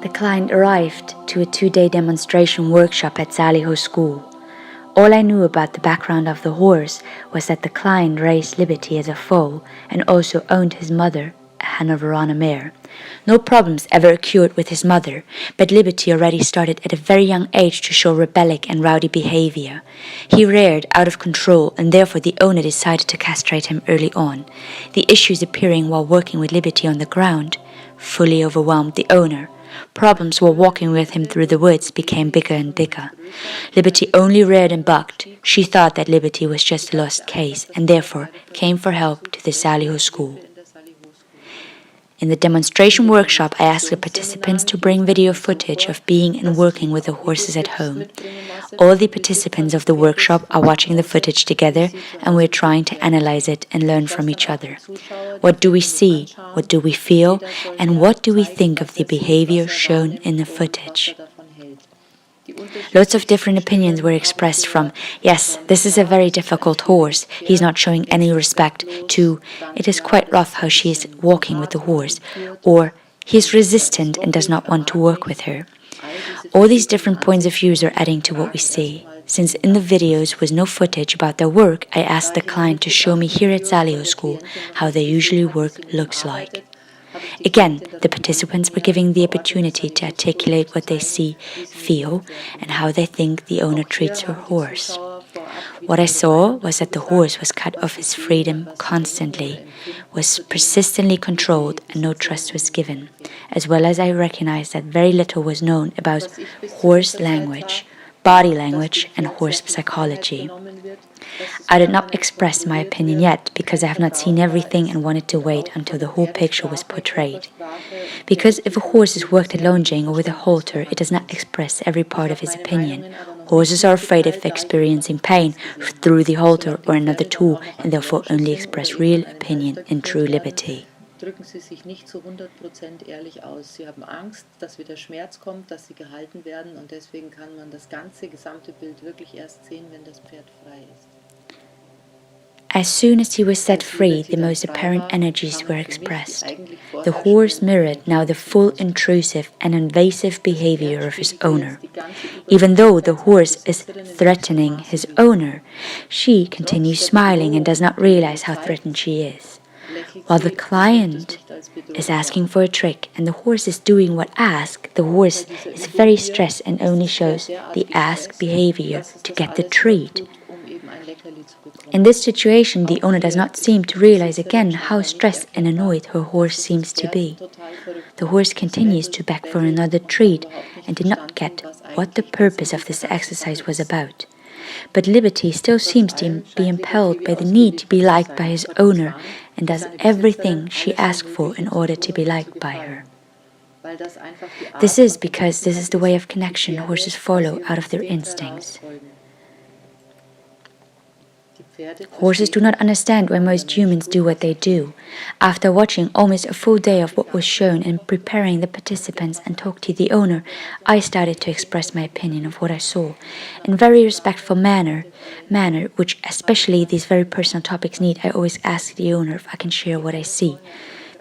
The client arrived to a 2-day demonstration workshop at Saliho School. All I knew about the background of the horse was that the client raised Liberty as a foal and also owned his mother, a Hanoveriana mare. No problems ever occurred with his mother, but Liberty already started at a very young age to show rebellic and rowdy behavior. He reared out of control, and therefore the owner decided to castrate him early on. The issues appearing while working with Liberty on the ground fully overwhelmed the owner. Problems while walking with him through the woods became bigger and bigger. Liberty only reared and bucked. She thought that Liberty was just a lost case and therefore came for help to the Saliho School. In the demonstration workshop, I asked the participants to bring video footage of being and working with the horses at home. All the participants of the workshop are watching the footage together, and we're trying to analyze it and learn from each other. What do we see? What do we feel? And what do we think of the behavior shown in the footage? Lots of different opinions were expressed, from, yes, this is a very difficult horse, he's not showing any respect, to, it is quite rough how she is walking with the horse, or, he is resistant and does not want to work with her. All these different points of view are adding to what we see. Since in the videos was no footage about their work, I asked the client to show me here at Saliho School how their usual work looks like. Again, the participants were given the opportunity to articulate what they see, feel, and how they think the owner treats her horse. What I saw was that the horse was cut off his freedom constantly, was persistently controlled, and no trust was given, as well as I recognized that very little was known about horse language, body language, and horse psychology. I did not express my opinion yet because I have not seen everything and wanted to wait until the whole picture was portrayed. Because if a horse is worked at lunging or with a halter, it does not express every part of his opinion. Horses are afraid of experiencing pain through the halter or another tool, and therefore only express real opinion in true liberty. Drücken Sie sich nicht zu 100% ehrlich aus. Sie haben Angst, dass wieder Schmerz kommt, dass Sie gehalten werden, und deswegen kann man das gesamte Bild wirklich erst sehen, wenn das Pferd frei ist. As soon as he was set free, the most apparent energies were expressed. The horse mirrored now the full intrusive and invasive behavior of his owner. Even though the horse is threatening his owner, she continues smiling and does not realize how threatened she is. While the client is asking for a trick and the horse is doing what asked, the horse is very stressed and only shows the ask behavior to get the treat. In this situation, the owner does not seem to realize again how stressed and annoyed her horse seems to be. The horse continues to beg for another treat and did not get what the purpose of this exercise was about. But Liberty still seems to be impelled by the need to be liked by his owner and does everything she asks for in order to be liked by her. This is because this is the way of connection horses follow out of their instincts. Horses do not understand why most humans do what they do. After watching almost a full day of what was shown and preparing the participants and talk to the owner, I started to express my opinion of what I saw in a very respectful manner, which especially these very personal topics need. I always ask the owner if I can share what I see.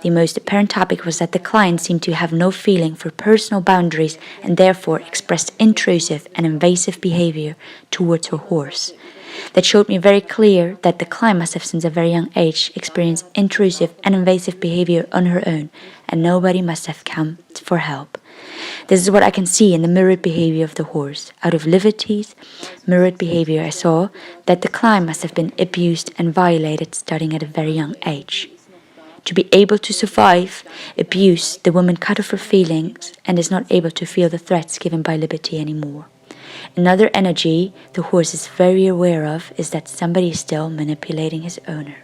The most apparent topic was that the client seemed to have no feeling for personal boundaries and therefore expressed intrusive and invasive behavior towards her horse. That showed me very clear that the client must have since a very young age experienced intrusive and invasive behavior on her own, and nobody must have come for help. This is what I can see in the mirrored behavior of the horse. Out of Liberty's mirrored behavior, I saw that the client must have been abused and violated starting at a very young age. To be able to survive abuse, the woman cut off her feelings and is not able to feel the threats given by Liberty anymore. Another energy the horse is very aware of is that somebody is still manipulating his owner.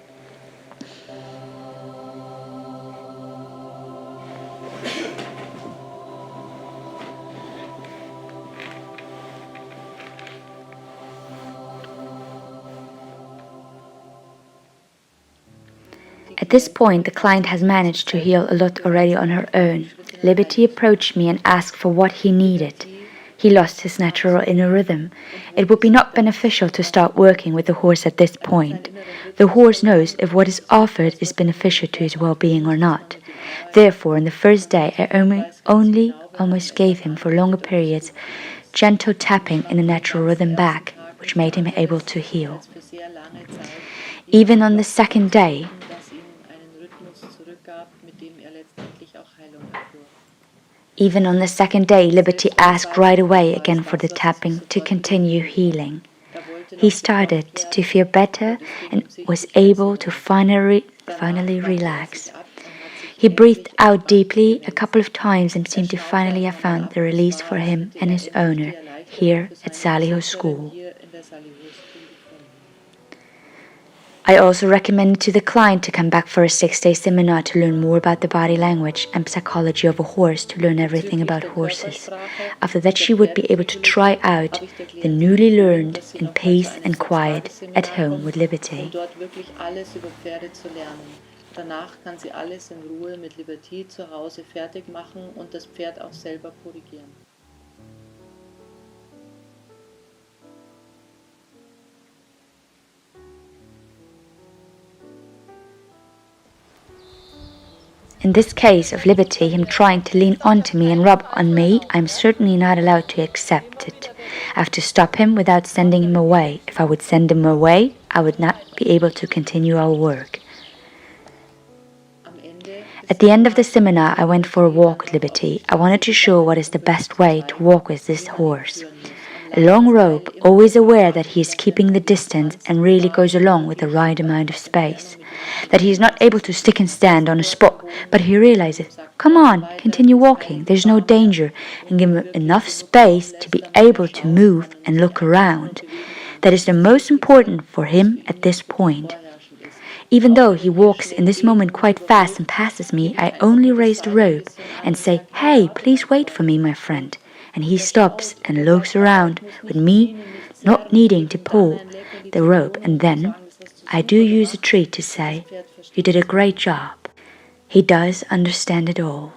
At this point, the client has managed to heal a lot already on her own. Liberty approached me and asked for what he needed. He lost his natural inner rhythm. It would be not beneficial to start working with the horse at this point. The horse knows if what is offered is beneficial to his well-being or not. Therefore, on the first day, I only almost gave him for longer periods gentle tapping in a natural rhythm back, which made him able to heel. Even on the second day, Liberty asked right away again for the tapping to continue healing. He started to feel better and was able to finally relax. He breathed out deeply a couple of times and seemed to finally have found the release for him and his owner here at Saliho School. I also recommended to the client to come back for a 6-day seminar to learn more about the body language and psychology of a horse, to learn everything about horses. After that, she would be able to try out the newly learned in peace and quiet at home with Liberty. Danach kann sie alles in Ruhe mit Liberty zu Hause fertig machen und das Pferd auch selber korrigieren. In this case of Liberty, him trying to lean onto me and rub on me, I'm certainly not allowed to accept it. I have to stop him without sending him away. If I would send him away, I would not be able to continue our work. At the end of the seminar, I went for a walk with Liberty. I wanted to show what is the best way to walk with this horse. A long rope, always aware that he is keeping the distance and really goes along with the right amount of space. That he is not able to stick and stand on a spot, but he realizes, come on, continue walking, there's no danger, and give him enough space to be able to move and look around. That is the most important for him at this point. Even though he walks in this moment quite fast and passes me, I only raise the rope and say, hey, please wait for me, my friend. And he stops and looks around with me not needing to pull the rope, and then I do use a treat to say, you did a great job. He does understand it all.